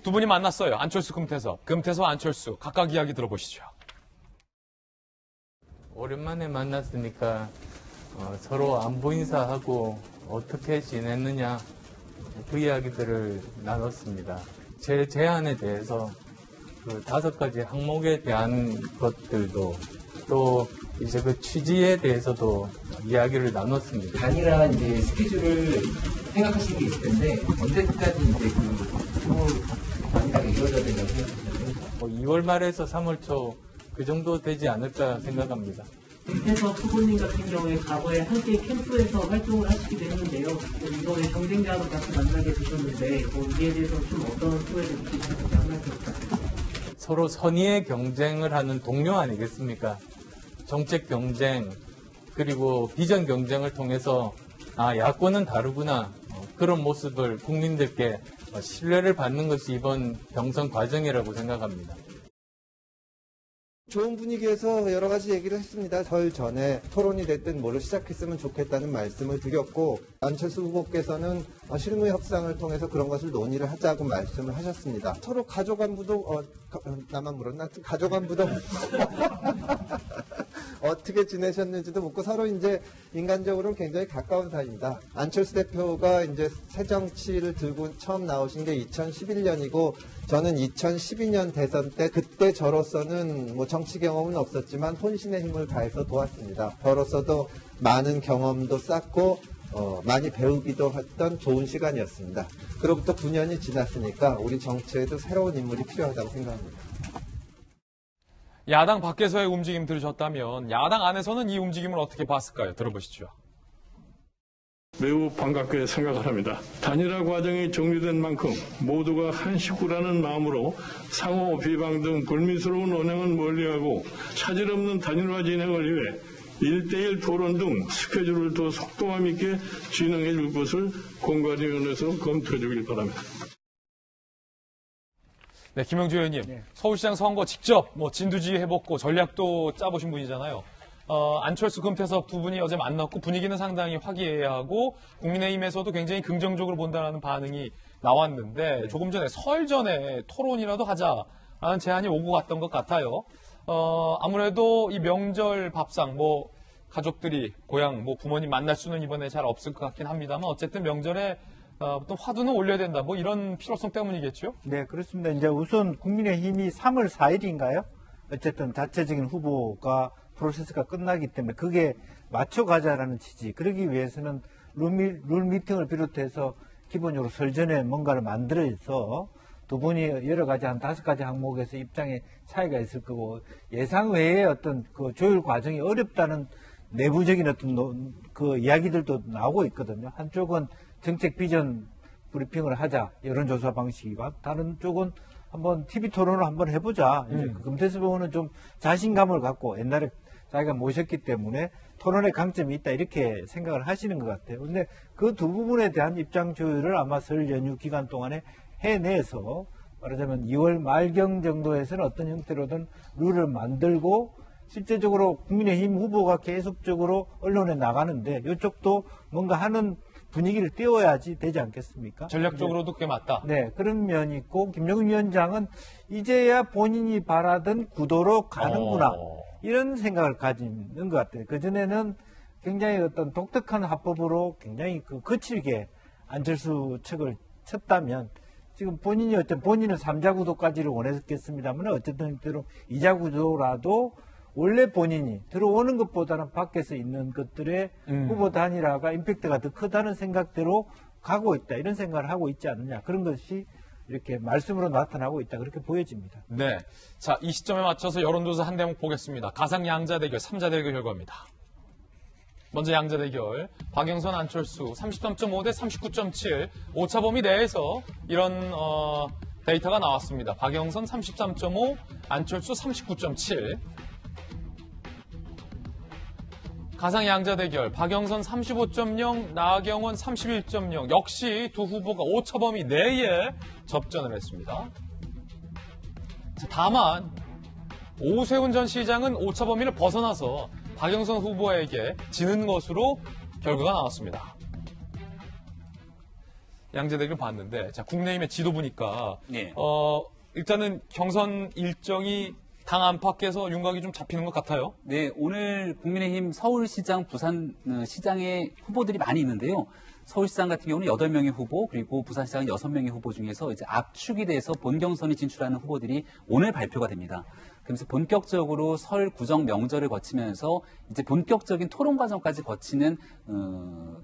두 분이 만났어요. 안철수, 금태섭. 금태섭, 안철수. 각각 이야기 들어보시죠. 오랜만에 만났으니까 서로 안부 인사하고 어떻게 지냈느냐 그 이야기들을 나눴습니다. 제 제안에 대해서 그 5가지 항목에 대한 것들도 또 이제 그 취지에 대해서도 이야기를 나눴습니다. 단일화 이제 스케줄을 생각하시는 게 있을 텐데 언제까지 이제 그 단일화가 이루어져야 된다고 생각하시나요? 2월 말에서 3월 초 그 정도 되지 않을까 생각합니다. 금태섭 후보님 같은 경우에 과거에 함께 캠프에서 활동을 하시기도 했는데요. 이번에 경쟁자로 다시 만나게 되셨는데 이에 대해서 좀 어떤 후회를 느끼시는지 한 말씀 부탁드립니다. 서로 선의의 경쟁을 하는 동료 아니겠습니까? 정책 경쟁 그리고 비전 경쟁을 통해서 야권은 다르구나 그런 모습을 국민들께 신뢰를 받는 것이 이번 경선 과정이라고 생각합니다. 좋은 분위기에서 여러 가지 얘기를 했습니다. 설 전에 토론이 됐든 뭐를 시작했으면 좋겠다는 말씀을 드렸고 안철수 후보께서는 실무 협상을 통해서 그런 것을 논의를 하자고 말씀을 하셨습니다. 서로 가족 안부도 나만 물었나? 가족 안부도 어떻게 지내셨는지도 묻고 서로 이제 인간적으로는 굉장히 가까운 사이입니다. 안철수 대표가 이제 새 정치를 들고 처음 나오신 게 2011년이고 저는 2012년 대선 때 그때 저로서는 뭐 정치 경험은 없었지만 혼신의 힘을 다해서 도왔습니다. 저로서도 많은 경험도 쌓고 많이 배우기도 했던 좋은 시간이었습니다. 그로부터 9년이 지났으니까 우리 정치에도 새로운 인물이 필요하다고 생각합니다. 야당 밖에서의 움직임 들으셨다면 야당 안에서는 이 움직임을 어떻게 봤을까요? 들어보시죠. 매우 반갑게 생각을 합니다. 단일화 과정이 종료된 만큼 모두가 한 식구라는 마음으로 상호 비방 등 불미스러운 언행은 멀리하고 차질 없는 단일화 진행을 위해 1대1 토론 등 스케줄을 더 속도감 있게 진행해 줄 것을 공관위원회에서 검토해 주길 바랍니다. 네, 김영주 의원님. 네. 서울시장 선거 직접 진두지휘 해봤고 전략도 짜보신 분이잖아요. 안철수, 금태섭 두 분이 어제 만났고 분위기는 상당히 화기애애하고 국민의힘에서도 굉장히 긍정적으로 본다는 반응이 나왔는데 조금 전에 설 전에 토론이라도 하자라는 제안이 오고 갔던 것 같아요. 아무래도 이 명절 밥상 가족들이 고향 부모님 만날 수는 이번에 잘 없을 것 같긴 합니다만 어쨌든 명절에 또 화두는 올려야 된다. 이런 필요성 때문이겠죠? 네, 그렇습니다. 이제 우선 국민의힘이 3월 4일인가요? 어쨌든 자체적인 후보가 프로세스가 끝나기 때문에 그게 맞춰가자라는 취지. 그러기 위해서는 룰 미팅을 비롯해서 기본적으로 설 전에 뭔가를 만들어서 두 분이 여러 가지 한 5가지 항목에서 입장에 차이가 있을 거고 예상 외의 어떤 그 조율 과정이 어렵다는 내부적인 어떤 그 이야기들도 나오고 있거든요. 한쪽은 정책 비전 브리핑을 하자 여론조사 방식이고 다른 쪽은 한번 TV 토론을 한번 해보자. 이제 금태섭 의원은 좀 자신감을 갖고 옛날에 자기가 모셨기 때문에 토론의 강점이 있다 이렇게 생각을 하시는 것 같아요. 근데 그 두 부분에 대한 입장 조율을 아마 설 연휴 기간 동안에 해내서 말하자면 2월 말경 정도에서는 어떤 형태로든 룰을 만들고 실제적으로 국민의힘 후보가 계속적으로 언론에 나가는데 이쪽도 뭔가 하는 분위기를 띄워야지 되지 않겠습니까? 전략적으로도 그게 맞다. 네, 그런 면이 있고 김정은 위원장은 이제야 본인이 바라던 구도로 가는구나 이런 생각을 가지는 것 같아요. 그전에는 굉장히 어떤 독특한 화법으로 굉장히 거칠게 안철수 측을 쳤다면 지금 본인이 본인은 3자 구도까지를 원했겠습니다만 어쨌든 형태로 2자 구도라도 원래 본인이 들어오는 것보다는 밖에서 있는 것들의 후보 단일화가 임팩트가 더 크다는 생각대로 가고 있다. 이런 생각을 하고 있지 않느냐. 그런 것이 이렇게 말씀으로 나타나고 있다. 그렇게 보여집니다. 네. 자, 이 시점에 맞춰서 여론조사 한 대목 보겠습니다. 가상 양자 대결, 3자 대결 결과입니다. 먼저 양자 대결. 박영선, 안철수 33.5 대 39.7. 오차범위 내에서 이런 데이터가 나왔습니다. 박영선 33.5, 안철수 39.7. 가상 양자 대결, 박영선 35.0, 나경원 31.0. 역시 두 후보가 오차범위 내에 접전을 했습니다. 다만 오세훈 전 시장은 오차범위를 벗어나서 박영선 후보에게 지는 것으로 결과가 나왔습니다. 양자대결 봤는데, 자, 국민의힘의 지도 보니까, 네. 일단은 경선 일정이 당 안팎에서 윤곽이 좀 잡히는 것 같아요. 네, 오늘 국민의힘 서울시장, 부산시장의 후보들이 많이 있는데요. 서울시장 같은 경우는 8명의 후보, 그리고 부산시장은 6명의 후보 중에서 이제 압축이 돼서 본경선에 진출하는 후보들이 오늘 발표가 됩니다. 그래서 본격적으로 설 구정 명절을 거치면서 이제 본격적인 토론 과정까지 거치는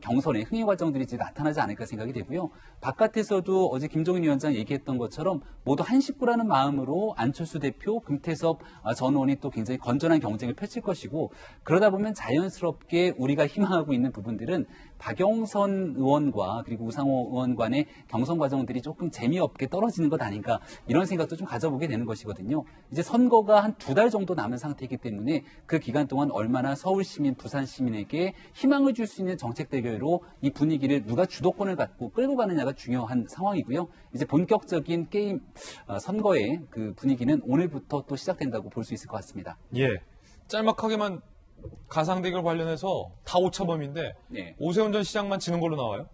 경선의 흥행 과정들이 이제 나타나지 않을까 생각이 되고요. 바깥에서도 어제 김종인 위원장 얘기했던 것처럼 모두 한 식구라는 마음으로 안철수 대표, 금태섭 전 의원이 또 굉장히 건전한 경쟁을 펼칠 것이고, 그러다 보면 자연스럽게 우리가 희망하고 있는 부분들은 박영선 의원과 그리고 우상호 의원 간의 경선 과정들이 조금 재미없게 떨어지는 것 아닌가, 이런 생각도 좀 가져보게 되는 것이거든요. 이제 선거가 한 2달 정도 남은 상태이기 때문에 그 기간 동안 얼마나 서울 시민, 부산 시민에게 희망을 줄 수 있는 정책 대결로 이 분위기를 누가 주도권을 갖고 끌고 가느냐가 중요한 상황이고요. 이제 본격적인 게임, 선거의 그 분위기는 오늘부터 또 시작된다고 볼 수 있을 것 같습니다. 예. 짤막하게만 가상대결 관련해서 다 오차범위인데, 네. 오세훈 전 시장만 지는 걸로 나와요?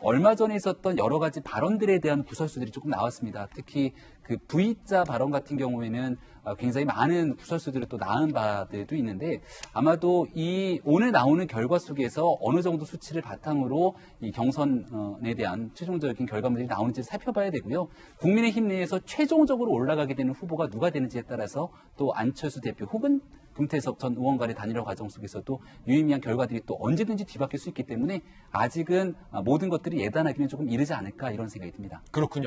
얼마 전에 있었던 여러 가지 발언들에 대한 구설수들이 조금 나왔습니다. 특히 그 V자 발언 같은 경우에는 굉장히 많은 구설수들을 또 낳은 바들도 있는데, 아마도 이 오늘 나오는 결과 속에서 어느 정도 수치를 바탕으로 이 경선에 대한 최종적인 결과물들이 나오는지 살펴봐야 되고요. 국민의힘 내에서 최종적으로 올라가게 되는 후보가 누가 되는지에 따라서 또 안철수 대표 혹은 금태섭 전 의원 간의 단일화 과정 속에서도 유의미한 결과들이 또 언제든지 뒤바뀔 수 있기 때문에 아직은 모든 것들이 예단하기는 조금 이르지 않을까, 이런 생각이 듭니다. 그렇군요.